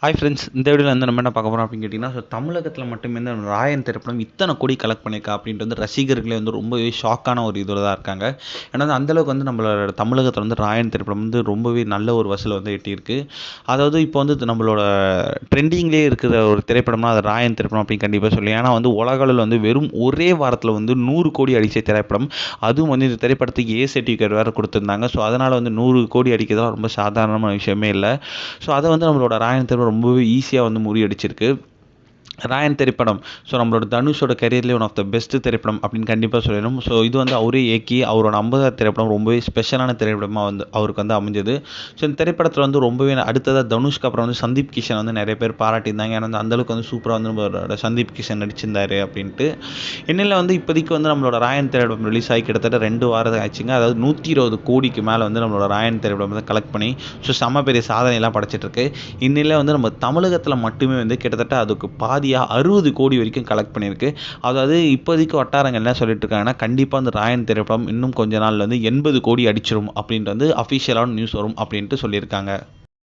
Hi friends, இந்த வீடியோவில் வந்து நம்ம என்ன பார்க்க போகிறோம் அப்படின்னு கேட்டிங்கன்னா, தமிழகத்தில் மட்டுமே இந்த ராயன் திரைப்படம் இத்தனை கோடி கலெக்ட் பண்ணியிருக்கா அப்படின்ட்டு வந்து ரசிகர்களே வந்து ரொம்பவே ஷாக்கான ஒரு இதில் தான் இருக்காங்க. ஏன்னா அந்தளவுக்கு வந்து நம்மளோட தமிழகத்தில் வந்து ராயன் திரைப்படம் வந்து ரொம்பவே நல்ல ஒரு வசூல் வந்து எட்டியிருக்கு. அதாவது இப்போ வந்து நம்மளோட ட்ரெண்டிங்லேயே இருக்கிற ஒரு திரைப்படம்னா அது ராயன் திரைப்படம் அப்படின்னு கண்டிப்பாக சொல்லி. ஏன்னா வந்து உலகளவில் வந்து வெறும் ஒரே வாரத்தில் வந்து 100 கோடி அடித்த திரைப்படம். அதுவும் வந்து இந்த திரைப்படத்துக்கு ஏ சர்டிஃபிகேட் வேறு கொடுத்துருந்தாங்க. ஸோ அதனால் வந்து 100 கோடி அடிக்கிறதுலாம் ரொம்ப சாதாரணமான விஷயமே இல்லை. ஸோ அதை வந்து நம்மளோட ராயன் திரைப்படம் ரொம்பவே ஈஸியாக வந்து முறியடிச்சிருக்கு. ராயன் திரைப்படம் ஸோ நம்மளோட தனுஷோட கரியர்லேயே ஒன் ஆஃப் த பெஸ்ட் திரைப்படம் அப்படின்னு கண்டிப்பாக சொல்லணும். ஸோ இது வந்து அவரே இயக்கி அவரோட 50வது திரைப்படம் ரொம்பவே ஸ்பெஷலான திரைப்படமாக வந்து அவருக்கு வந்து அமைஞ்சது. ஸோ இந்த திரைப்படத்தில் வந்து ரொம்பவே அடுத்ததாக தனுஷ்க்கு அப்புறம் வந்து சந்தீப் கிஷன் வந்து நிறைய பேர் பாராட்டியிருந்தாங்க. ஏன்னா வந்து அந்தளவுக்கு வந்து சூப்பராக வந்து நம்மளோட சந்தீப் கிஷன் நடிச்சிருந்தாரு அப்படின்ட்டு. இன்னில் வந்து இப்போதைக்கு வந்து நம்மளோட ராயன் திரைப்படம் ரிலீஸ் ஆகி கிட்டத்தட்ட 2 வாரம் ஆச்சுங்க. அதாவது 120 கோடிக்கு மேலே வந்து நம்மளோட ராயன் திரைப்படம் வந்து கலெக்ட் பண்ணி ஸோ செம்ம பெரிய சாதனையெல்லாம் படைச்சிட்ருக்கு. இன்னில் வந்து நம்ம தமிழகத்தில் மட்டுமே வந்து கிட்டத்தட்ட அதுக்கு பாதி 60 கோடி வரைக்கும் கலெக்ட் பண்ணியிருக்கு. அதாவது இப்போதைக்கு வட்டாரங்கள் என்ன சொல்லிட்டு இருக்காங்கன்னா, கண்டிப்பாக அந்த ராயன் திரைப்படம் இன்னும் கொஞ்ச நாள் வந்து 80 கோடி அடிச்சிடும் அப்படின்ட்டு வந்து அஃபிஷியலான நியூஸ் வரும் அப்படின்ட்டு சொல்லியிருக்காங்க.